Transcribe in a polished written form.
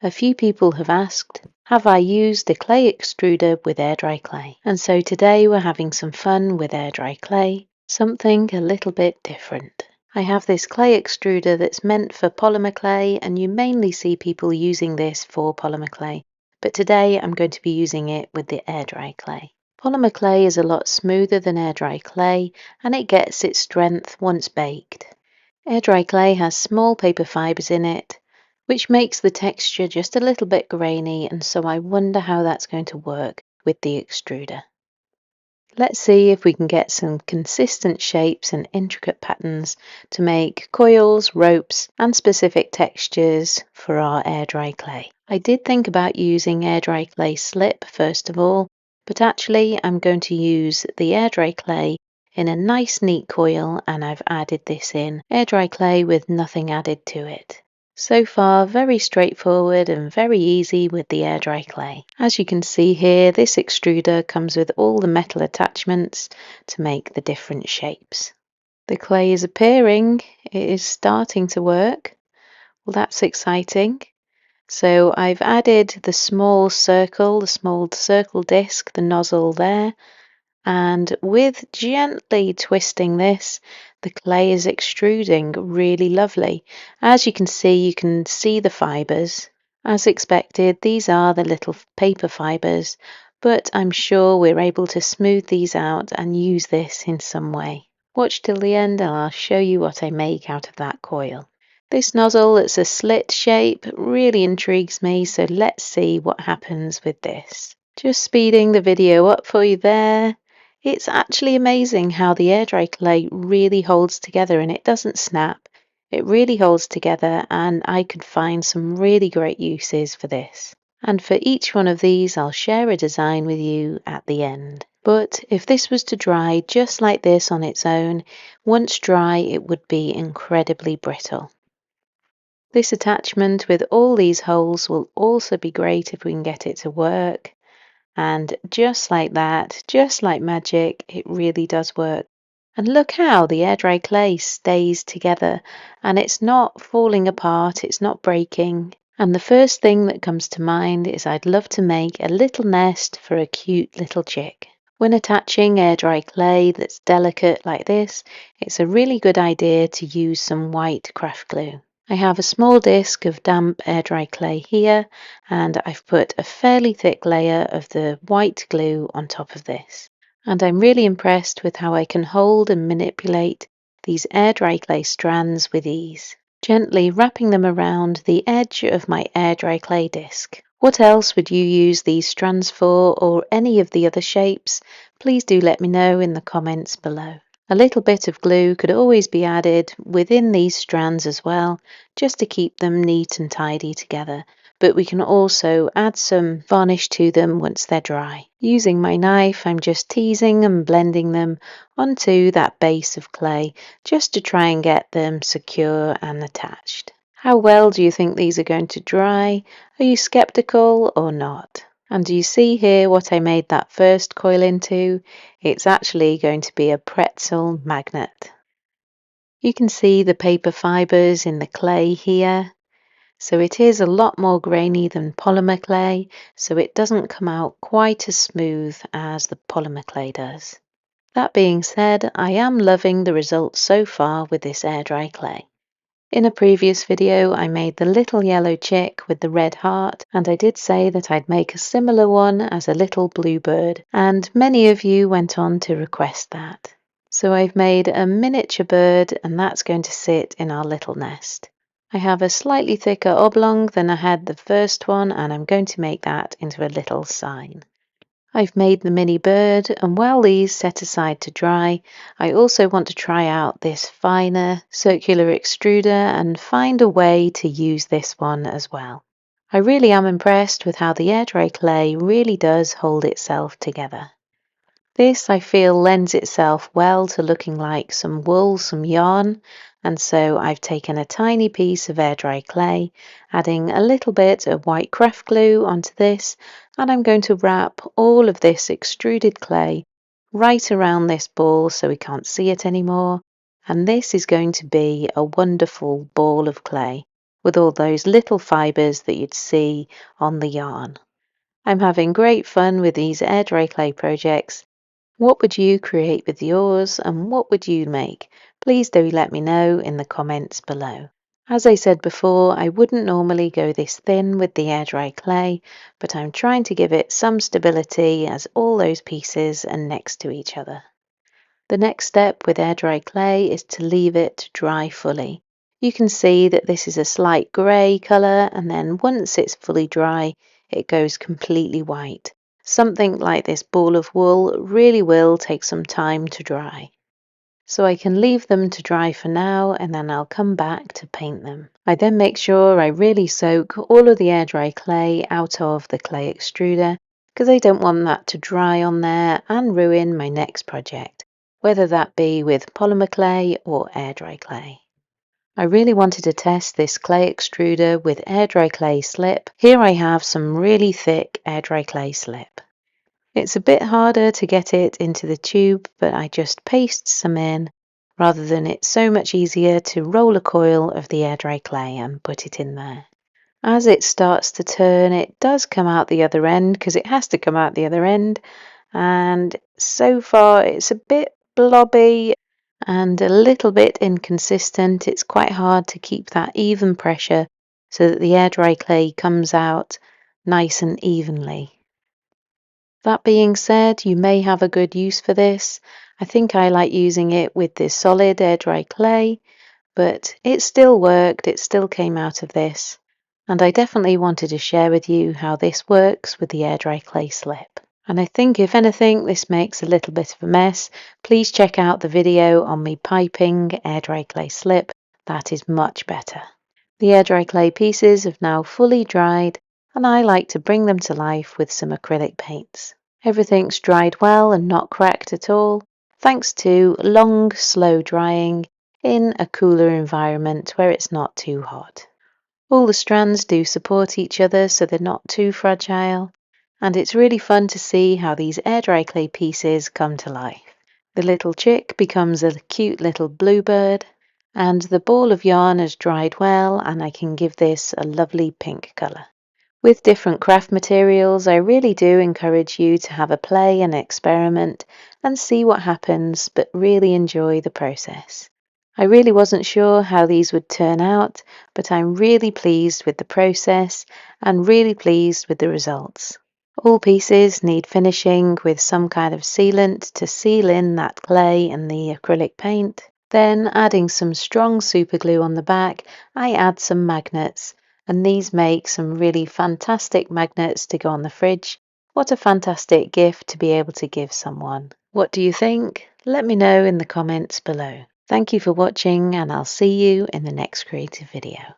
A few people have asked, have I used a clay extruder with air dry clay? And so today we're having some fun with air dry clay, something a little bit different. I have this clay extruder that's meant for polymer clay, and you mainly see people using this for polymer clay, but today I'm going to be using it with the air dry clay. Polymer clay is a lot smoother than air dry clay, and it gets its strength once baked. Air dry clay has small paper fibres in it, which makes the texture just a little bit grainy, and so I wonder how that's going to work with the extruder. Let's see if we can get some consistent shapes and intricate patterns to make coils, ropes and specific textures for our air dry clay. I did think about using air dry clay slip first of all, but actually I'm going to use the air dry clay in a nice neat coil, and I've added this in air dry clay with nothing added to it. So far, very straightforward and very easy with the air dry clay. As you can see here, this extruder comes with all the metal attachments to make the different shapes. The clay is appearing, it is starting to work. Well, that's exciting. So I've added the small circle disc, the nozzle there, and with gently twisting this, the clay is extruding really lovely. As you can see the fibres. As expected, these are the little paper fibres, but I'm sure we're able to smooth these out and use this in some way. Watch till the end and I'll show you what I make out of that coil. This nozzle that's a slit shape really intrigues me, so let's see what happens with this. Just speeding the video up for you there. It's actually amazing how the air dry clay really holds together and it doesn't snap. It really holds together, and I could find some really great uses for this. And for each one of these, I'll share a design with you at the end. But if this was to dry just like this on its own, once dry, it would be incredibly brittle. This attachment with all these holes will also be great if we can get it to work. And just like that, just like magic, it really does work. And look how the air dry clay stays together and it's not falling apart, it's not breaking. And the first thing that comes to mind is I'd love to make a little nest for a cute little chick. When attaching air dry clay that's delicate like this, it's a really good idea to use some white craft glue. I have a small disc of damp air dry clay here, and I've put a fairly thick layer of the white glue on top of this. And I'm really impressed with how I can hold and manipulate these air dry clay strands with ease, gently wrapping them around the edge of my air dry clay disc. What else would you use these strands for, or any of the other shapes? Please do let me know in the comments below. A little bit of glue could always be added within these strands as well, just to keep them neat and tidy together, but we can also add some varnish to them once they're dry. Using my knife, I'm just teasing and blending them onto that base of clay, just to try and get them secure and attached. How well do you think these are going to dry? Are you skeptical or not? And do you see here what I made that first coil into? It's actually going to be a pretzel magnet. You can see the paper fibres in the clay here. So it is a lot more grainy than polymer clay, so it doesn't come out quite as smooth as the polymer clay does. That being said, I am loving the results so far with this air dry clay. In a previous video, I made the little yellow chick with the red heart, and I did say that I'd make a similar one as a little blue bird, and many of you went on to request that. So I've made a miniature bird, and that's going to sit in our little nest. I have a slightly thicker oblong than I had the first one, and I'm going to make that into a little sign. I've made the mini bird, and while these set aside to dry, I also want to try out this finer circular extruder and find a way to use this one as well. I really am impressed with how the air dry clay really does hold itself together. This, I feel, lends itself well to looking like some wool, some yarn, and so I've taken a tiny piece of air dry clay, adding a little bit of white craft glue onto this, and I'm going to wrap all of this extruded clay right around this ball so we can't see it anymore, and this is going to be a wonderful ball of clay. with all those little fibres that you'd see on the yarn. I'm having great fun with these air dry clay projects. What would you create with yours and what would you make? Please do let me know in the comments below. As I said before, I wouldn't normally go this thin with the air dry clay, but I'm trying to give it some stability as all those pieces are next to each other. The next step with air dry clay is to leave it to dry fully. You can see that this is a slight grey colour, and then once it's fully dry, it goes completely white. Something like this ball of wool really will take some time to dry. So I can leave them to dry for now, and then I'll come back to paint them. I then make sure I really soak all of the air dry clay out of the clay extruder, because I don't want that to dry on there and ruin my next project, whether that be with polymer clay or air dry clay. I really wanted to test this clay extruder with air dry clay slip. Here I have some really thick air dry clay slip. It's a bit harder to get it into the tube, but I just paste some in rather than it's so much easier to roll a coil of the air dry clay and put it in there. As it starts to turn, it does come out the other end because it has to come out the other end, and so far it's a bit blobby and a little bit inconsistent. It's quite hard to keep that even pressure so that the air dry clay comes out nice and evenly. That being said, you may have a good use for this. I think I like using it with this solid air dry clay, but it still worked, it still came out of this. And I definitely wanted to share with you how this works with the air dry clay slip. And I think if anything this makes a little bit of a mess, please check out the video on me piping air dry clay slip. That is much better. The air dry clay pieces have now fully dried, and I like to bring them to life with some acrylic paints. Everything's dried well and not cracked at all, thanks to long, slow drying in a cooler environment where it's not too hot. All the strands do support each other so they're not too fragile, and it's really fun to see how these air dry clay pieces come to life. The little chick becomes a cute little bluebird, and the ball of yarn has dried well, and I can give this a lovely pink colour. With different craft materials, I really do encourage you to have a play and experiment and see what happens, but really enjoy the process. I really wasn't sure how these would turn out, but I'm really pleased with the process and really pleased with the results. All pieces need finishing with some kind of sealant to seal in that clay and the acrylic paint. Then, adding some strong super glue on the back, I add some magnets, and these make some really fantastic magnets to go on the fridge. What a fantastic gift to be able to give someone. What do you think? Let me know in the comments below. Thank you for watching, and I'll see you in the next creative video.